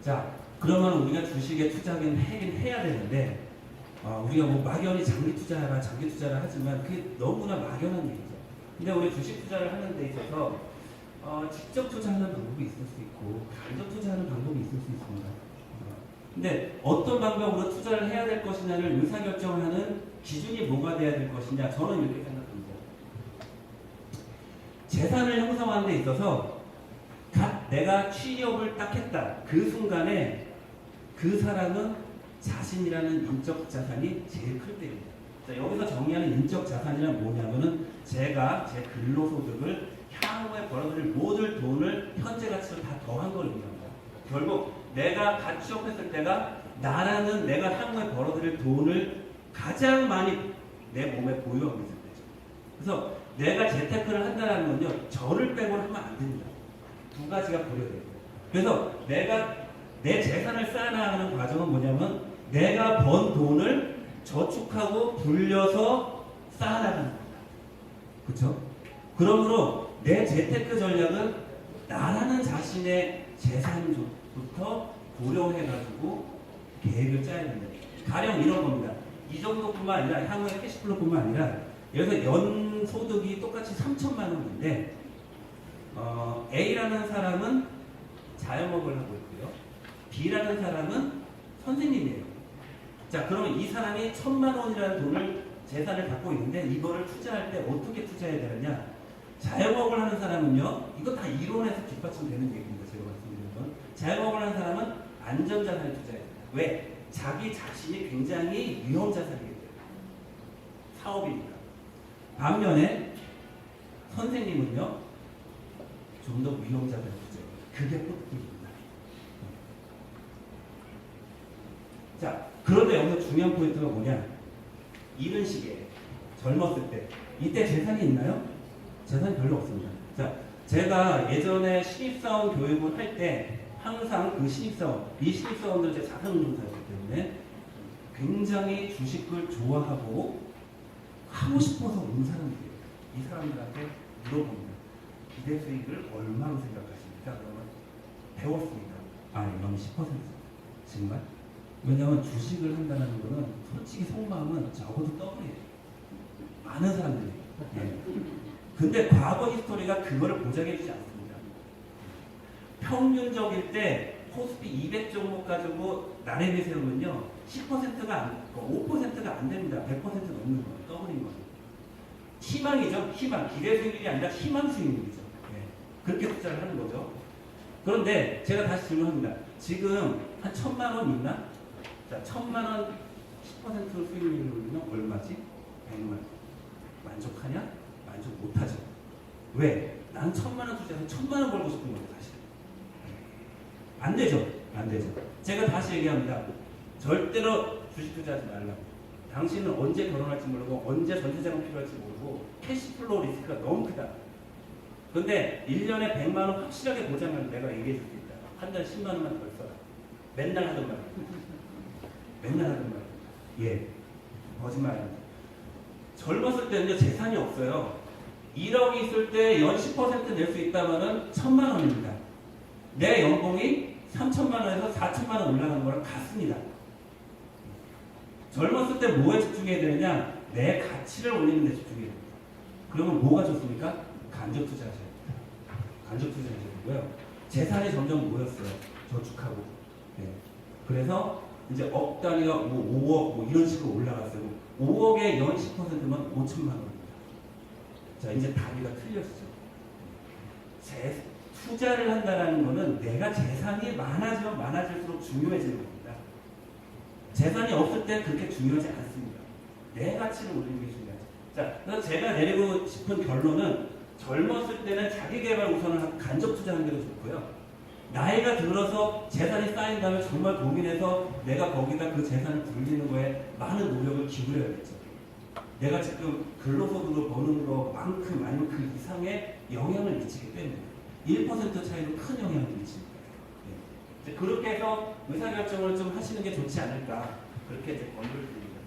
자, 그러면 우리가 주식에 투자하긴 해야 되는데 우리가 뭐 막연히 장기 투자를 하지만 그게 너무나 막연한 얘기죠. 근데 우리 주식 투자를 하는 데 있어서 직접 투자하는 방법이 있을 수 있고 간접 투자하는 방법이 있을 수 있습니다. 근데 어떤 방법으로 투자를 해야 될 것이냐를 의사결정하는 기준이 뭐가 돼야 될 것이냐, 저는 이렇게 생각합니다. 재산을 형성하는 데 있어서 내가 취업을 딱 했다 그 순간에 그 사람은 자신이라는 인적 자산이 제일 클 때입니다. 자, 여기서 정의하는 인적 자산이란 뭐냐면은 제가 제 근로소득을 향후에 벌어들일 모든 돈을 현재 가치로 다 더한 걸 의미합니다. 결국 내가 갓 취업했을 때가 나라는 내가 향후에 벌어들일 돈을 가장 많이 내 몸에 보유하고 있을 때죠. 그래서 내가 재테크를 한다는 건요, 저를 빼고는 하면 안 됩니다. 두 가지가 고려돼요. 그래서 내가 내 재산을 쌓아나가는 과정은 뭐냐면 내가 번 돈을 저축하고 불려서 쌓아나가는 겁니다. 그렇죠? 그러므로 내 재테크 전략은 나라는 자신의 재산부터 고려해가지고 계획을 짜야 됩니다. 가령 이런 겁니다. 이 정도뿐만 아니라 향후의 캐시플로뿐만 아니라 여기서 연 소득이 똑같이 3천만 원인데 A라는 사람은 자영업을 하고 있고요. B라는 사람은 선생님이에요. 자, 그러면 이 사람이 1,000만 원이라는 돈을 재산을 갖고 있는데 이거를 투자할 때 어떻게 투자해야 되느냐? 자영업을 하는 사람은요, 이거 다 이론에서 뒷받침되는 얘기입니다. 제가 말씀드린 건. 자영업을 하는 사람은 안전자산에 투자해야 됩니다. 왜? 자기 자신이 굉장히 위험자산이기 때문에. 사업이니까. 반면에 선생님은요, 좀 더 위험자산에 투자해요. 그게 포트폴리오입니다. 자, 그런데 여기서 중요한 포인트가 뭐냐? 이런 시기에 젊었을 때 이때 재산이 있나요? 재산이 별로 없습니다. 자, 제가 예전에 신입사원 교육을 할 때 항상 그 신입사원, 이 신입사원들 제 자산운용사였기 때문에 굉장히 주식을 좋아하고 하고 싶어서 온 사람들이에요. 이 사람들한테 물어봅니다. 기대 수익을 얼마로 생각하십니까? 그러면 배웠습니다. 이건 10%. 정말? 왜냐하면 주식을 한다는 거는 솔직히 속마음은 적어도 더블이에요. 많은 사람들이. 네. 근데 과거 히스토리가 그거를 보장해주지 않습니다. 평균적일 때 코스피 200 종목 가지고 나래비 세우면요, 10%가 5%가 안 됩니다. 100% 넘는 거예요. 더블인 거예요. 희망이죠. 희망. 기대 수익률이 아니라 희망 수익률이죠. 네. 그렇게 투자를 하는 거죠. 그런데 제가 다시 질문합니다. 지금 한 1,000만 원 있나? 자, 1,000만 원 10% 수익률이면 얼마지? 100만 원. 만족하냐? 만족 못하죠. 왜? 난 1,000만 원 투자해서 1,000만 원 벌고 싶은 거죠, 사실. 안 되죠. 안 되죠. 제가 다시 얘기합니다. 절대로 주식 투자하지 말라고. 당신은 언제 결혼할지 모르고 언제 전세자금 필요할지 모르고 캐시플로우 리스크가 너무 크다. 근데 1년에 100만 원 확실하게 보장을 내가 얘기해 줄 수 있다. 한 달에 10만 원만 덜 써라. 맨날 하던 말. 맨날 하던 말. 예. 거짓말입니다. 젊었을 때는요, 재산이 없어요. 1억이 있을 때 연 10% 낼 수 있다면은 1,000만 원입니다. 내 연봉이 3,000만 원에서 4,000만 원 올라가는 거랑 같습니다. 젊었을 때 뭐에 집중해야 되느냐? 내 가치를 올리는 데 집중해야 됩니다. 그러면 뭐가 좋습니까? 간접 투자하셔야 됩니다. 간접 투자하셔야 되고요. 재산이 점점 모였어요. 저축하고. 네. 그래서 이제 억 단위가 5억 뭐 이런 식으로 올라갔어요. 5억에 연 10%면 5천만 원입니다. 자, 이제 단위가 틀렸죠. 투자를 한다는 것은 내가 재산이 많아지면 많아질수록 중요해지는 겁니다. 재산이 없을 때 그렇게 중요하지 않습니다. 내 가치를 올리는 게 중요하죠. 자, 그래서 제가 내리고 싶은 결론은 젊었을 때는 자기 개발 우선을 하고 간접 투자하는 게 좋고요. 나이가 들어서 재산이 쌓인 다음에 정말 고민해서 내가 거기다 그 재산을 불리는 거에 많은 노력을 기울여야겠죠. 내가 지금 근로소득으로 버는 것만큼 아니면 그 이상의 영향을 미치기 때문에 1% 차이로 큰 영향을 미칩니다. 네. 이제 그렇게 해서 의사결정을 좀 하시는 게 좋지 않을까, 그렇게 이제 권유를 드립니다.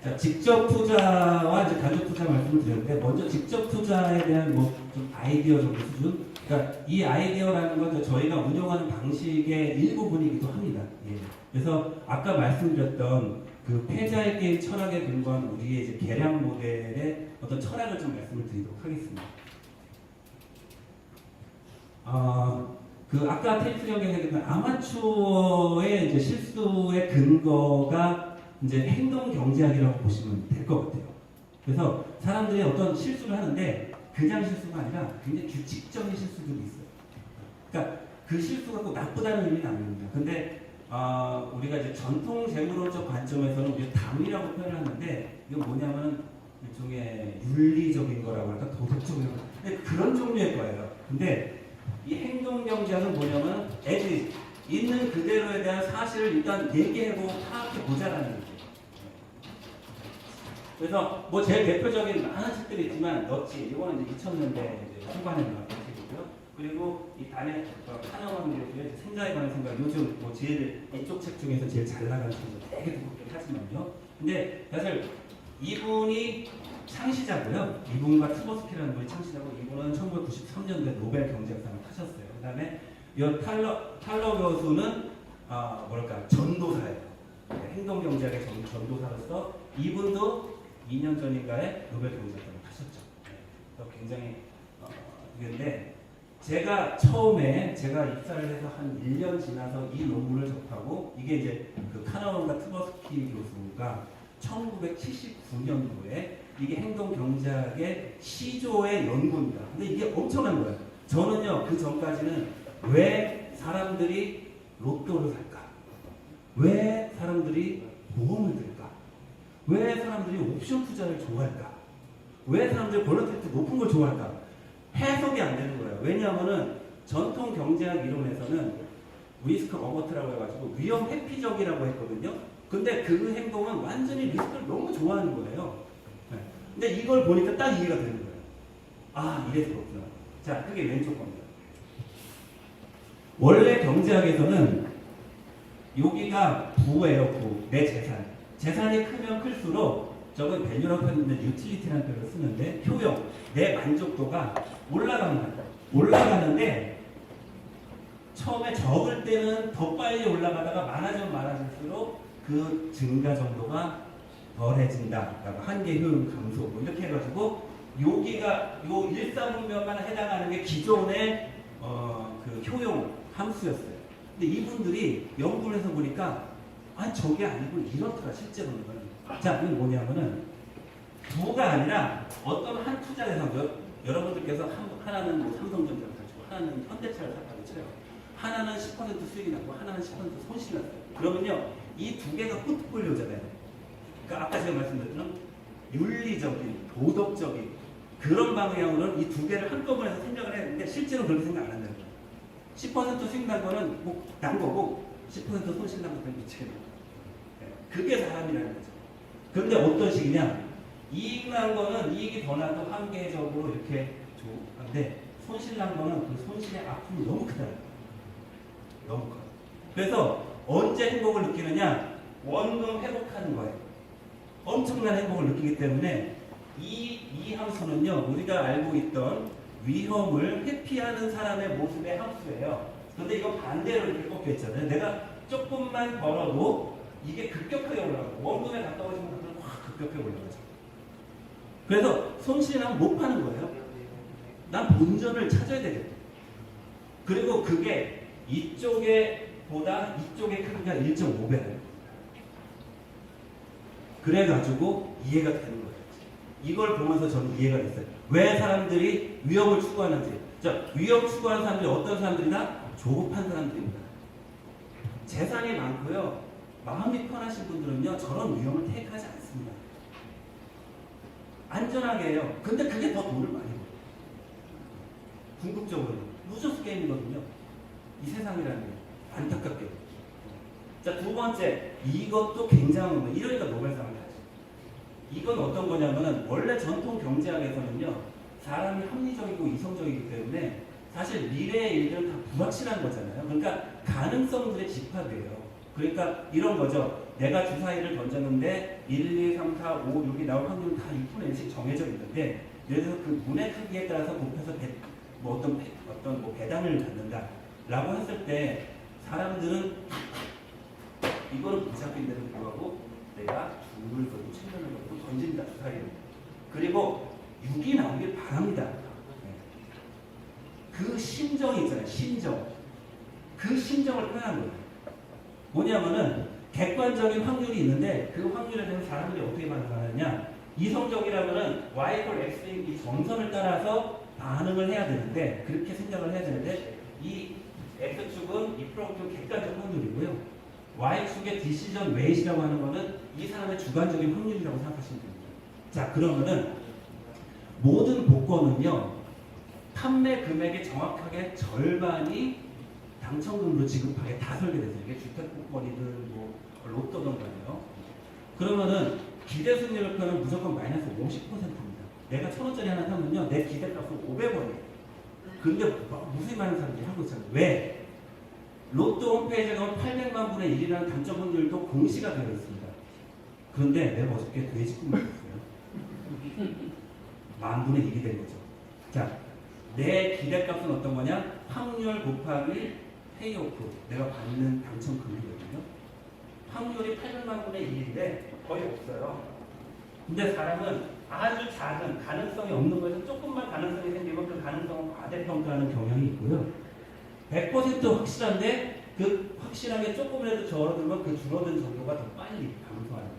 자, 직접 투자와 이제 간접 투자 말씀을 드렸는데, 먼저 직접 투자에 대한 뭐 좀 아이디어 정도 수준. 그러니까 이 아이디어라는 건 저희가 운영하는 방식의 일부분이기도 합니다. 예. 그래서 아까 말씀드렸던 그 패자의 게임 철학에 근거한 우리의 이제 계량 모델의 어떤 철학을 좀 말씀을 드리도록 하겠습니다. 그 아까 테이프 경기에서 아마추어의 이제 실수의 근거가 이제 행동 경제학이라고 보시면 될 것 같아요. 그래서 사람들이 어떤 실수를 하는데 그냥 실수가 아니라 굉장히 규칙적인 실수들이 있어요. 그러니까 그 실수가 꼭 나쁘다는 의미는 아닙니다. 근데 우리가 이제 전통 재물론적 관점에서는 우리가 담이라고 표현을 하는데 이건 뭐냐면 일종의 윤리적인 거라고 할까 도덕적인 거. 근데 그런 종류의 거예요. 근데 이 행동 경제학은 뭐냐면 애들이 있는 그대로에 대한 사실을 일단 얘기하고 파악해 보자라는 거죠. 그래서 뭐 제일 대표적인 많은 책들이 있지만 넛지 이거는 이제 2000년대 이제 후반에 나왔던 책이고요. 그리고 이 단의 카너먼 교수의 생각에 관한 생각 요즘 뭐 제일 이쪽 책 중에서 제일 잘 나가는 책이 되게 두껍긴 하지만요. 근데 사실 이분이 창시자고요. 이분과 트버스키라는 분이 창시자고 이분은 1993년도에 노벨 경제학상을 타셨어요. 그다음에 이 탈러 교수는 뭐랄까 전도사예요. 행동 경제학의 전도사로서 이분도 2년 전인가에 노벨 경제학상을 타셨죠. 굉장히 그런데 제가 처음에 제가 입사를 해서 한 1년 지나서 이 논문을 접하고 이게 이제 그 카나원과 트버스키 교수가 1979년도에 이게 행동 경제학의 시조의 연구입니다. 근데 이게 엄청난 거예요. 저는요 그 전까지는 왜 사람들이 로또를 살까? 왜 사람들이 보험을 들까? 왜 사람들이 옵션 투자를 좋아할까? 왜 사람들이 볼러틸리티 높은 걸 좋아할까? 해석이 안 되는 거예요. 왜냐하면은 전통 경제학 이론에서는 리스크 어버트라고 해가지고 위험 회피적이라고 했거든요. 근데 그 행동은 완전히 리스크를 너무 좋아하는 거예요. 근데 이걸 보니까 딱 이해가 되는 거예요. 아, 이래서 그렇구나. 자, 그게 왼쪽 겁니다. 원래 경제학에서는 여기가 부예요, 부. 내 재산. 재산이 크면 클수록 저건 밸류라고 했는데 유틸리티라는 표현을 쓰는데 효용, 내 만족도가 올라갑니다. 올라가는데 처음에 적을 때는 더 빨리 올라가다가 많아지면 많아질수록 그 증가 정도가 덜해진다. 한계 효용 감소 뭐 이렇게 해가지고 여기가 요 1,3분면만 해당하는 게 기존의 그 효용 함수였어요. 근데 이분들이 연구를 해서 보니까 저게 아니고 이렇더라 실제로는. 자, 이건 뭐냐면은 부가 아니라 어떤 한 투자 대상 여러분들께서 하나는 뭐 삼성전자를 가지고 하나는 현대차를 샀다고 쳐요. 하나는 10% 수익이 나고 하나는 10% 손실이 났어요. 그러면요 이 두 개가 포트폴리오잖아요. 그러니까 아까 제가 말씀드렸던 윤리적인 도덕적인 그런 방향으로는 이 두 개를 한꺼번에 해서 생각을 했는데 실제로 그렇게 생각 안 한다는 거예요. 10% 수익 난 거는 뭐 난 거고 10% 손실 난 거는 미치겠네. 그게 사람이라는 거죠. 그런데 어떤 식이냐? 이익 난 거는 이익이 더 나도 한계적으로 이렇게 좋은데 손실 난 거는 그 손실의 아픔이 너무 크다. 너무 커. 그래서 언제 행복을 느끼느냐? 원금 회복하는 거예요. 엄청난 행복을 느끼기 때문에 이 함수는요 우리가 알고 있던 위험을 회피하는 사람의 모습의 함수예요. 그런데 이건 반대로 이렇게 꺾여 있잖아요. 내가 조금만 벌어도 이게 급격하게 올라가고 원금에 가까워지면 확 급격하게 올라가죠. 그래서 손실이 나면 못 파는 거예요. 난 본전을 찾아야 되겠다. 그리고 그게 이쪽에 보다 이쪽의 크기가 1.5배예요. 그래가지고 이해가 되는 거예요. 이걸 보면서 저는 이해가 됐어요. 왜 사람들이 위험을 추구하는지. 자, 위험 추구하는 사람들이 어떤 사람들이나 조급한 사람들입니다. 재산이 많고요. 마음이 편하신 분들은요. 저런 위험을 택하지 않습니다. 안전하게 해요. 근데 그게 더 돈을 많이 벌어요. 궁극적으로 루저스 게임이거든요. 이 세상이라는 게 안타깝게. 자, 두 번째, 이것도 굉장한 겁니다. 이러니까 노벨상을 타죠. 이건 어떤 거냐면은 원래 전통 경제학에서는요 사람이 합리적이고 이성적이기 때문에 사실 미래의 일들은 다 불확실한 거잖아요. 그러니까 가능성들의 집합이에요. 그러니까 이런 거죠. 내가 주사위를 던졌는데 1, 2, 3, 4, 5, 6이 나올 확률은 다 6분의 1씩 정해져 있는데 예를 들어서 그 문의 크기에 따라서 곱해서 뭐 어떤 뭐 배당을 받는다라고 했을 때 사람들은 이거는 무작위인데도 불구하고 내가 주문을 걸고 최선을 걸고 던진다 주사위를. 그리고 6이 나오길 바랍니다. 그 심정이 있잖아요. 심정. 그 심정을 표현한 거예요. 뭐냐면은 객관적인 확률이 있는데 그 확률에 대해서 사람들이 어떻게 반응하느냐. 이성적이라면은 y x인 이 점선을 따라서 반응을 해야 되는데 그렇게 생각을 해야 되는데 이 x축은 이 프로그램 객관적 확률이고요. y축의 디시전 웨이트라고 하는 거는 이 사람의 주관적인 확률이라고 생각하시면 됩니다. 자, 그러면은 모든 복권은요. 판매 금액의 정확하게 절반이 당첨금으로 지급하게 다 설계되죠. 이게 주택복권이든 뭐 로또든 간에요. 그러면은 기대 수익률 표는 무조건 마이너스 50%입니다. 내가 1,000원짜리 하나 사면요. 내 기대값은 500원이에요. 근데 무슨 많은 사람들이 하고 있잖아요. 왜? 로또 홈페이지에 가면 800만 분의 1이라는 당첨 확률도 공시가 되어 있습니다. 그런데 내가 어저께 돼지꿈을 꿨어요. 만 분의 1이 된 거죠. 자, 내 기대값은 어떤 거냐? 확률 곱하기 페이오프. 내가 받는 당첨 금액이거든요. 확률이 800만 분의 1인데 거의 없어요. 근데 사람은 아주 작은 가능성이 없는 것에서 조금만 가능성이 생기면 그 가능성을 과대평가하는 경향이 있고요. 100% 확실한데 그 확실하게 조금이라도 줄어들면 그 줄어든 정도가 더 빨리 감소하는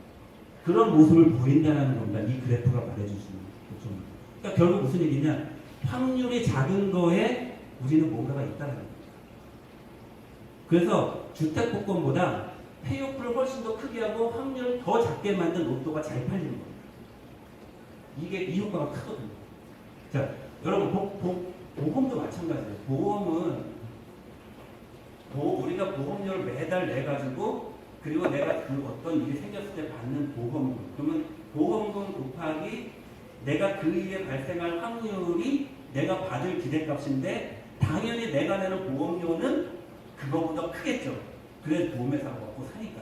그런 모습을 보인다는 겁니다. 이 그래프가 말해주시는 거죠. 그러니까 결국 무슨 얘기냐? 확률이 작은 거에 우리는 뭔가가 있다는 겁니다. 그래서 주택복권보다 페이오프를 훨씬 더 크게 하고 확률을 더 작게 만든 로또가 잘 팔리는 겁니다. 이게 이 효과가 크거든요. 자, 여러분 보험도 마찬가지예요. 보험은 우리가 보험료를 매달 내 가지고 그리고 내가 그 어떤 일이 생겼을 때 받는 보험금. 그러면 보험금 곱하기 내가 그 일에 발생할 확률이 내가 받을 기대값인데 당연히 내가 내는 보험료는 그거보다 크겠죠. 그래서 보험회사가 먹고 사니까.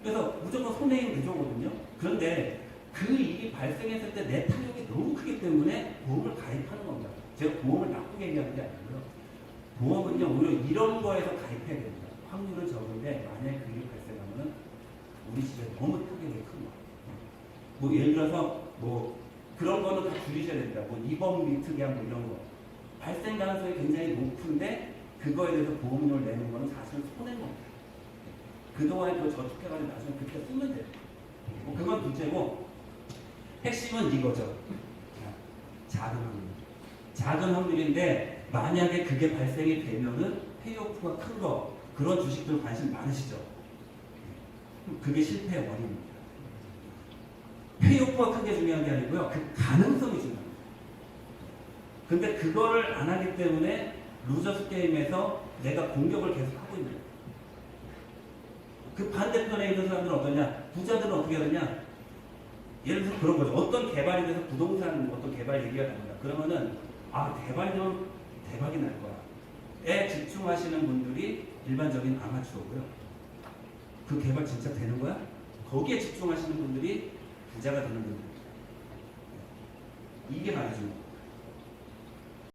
그래서 무조건 손해인 구조거든요. 그런데 그 일이 발생했을 때 내 타격이 너무 크기 때문에 보험을 가입하는 겁니다. 제가 보험을 나쁘게 얘기하는 게 아니고요. 보험은요, 오히려 이런 거에서 가입해야 됩니다. 확률은 적은데 만약에 그 일이 발생하면 우리 집에 너무 타격이 큰 거. 뭐 예를 들어서 뭐 그런 거는 다 줄이셔야 됩니다. 뭐 입원비 특약 뭐 이런 거. 발생 가능성이 굉장히 높은데 그거에 대해서 보험료를 내는 거는 사실 손해인 겁니다. 그동안에 그 저축해가지고 나중에 그때 쓰면 돼요. 뭐 그건 둘째고 핵심은 이거죠. 작은 확률. 작은 확률인데 만약에 그게 발생이 되면은 페이오프가 큰 거 그런 주식들 관심 많으시죠? 그게 실패의 원인입니다. 페이오프가 큰 게 중요한 게 아니고요. 그 가능성이 중요합니다. 근데 그거를 안 하기 때문에 루저스 게임에서 내가 공격을 계속 하고 있는 거예요. 그 반대편에 있는 사람들은 어떠냐? 부자들은 어떻게 하느냐? 예를 들어서 그런 거죠. 어떤 개발이 돼서 부동산 어떤 개발 얘기가 나온다. 그러면은 개발되면 대박이 날 거야.에 집중하시는 분들이 일반적인 아마추어고요. 그 개발 진짜 되는 거야? 거기에 집중하시는 분들이 부자가 되는 분들. 이게 말해주는 거예요.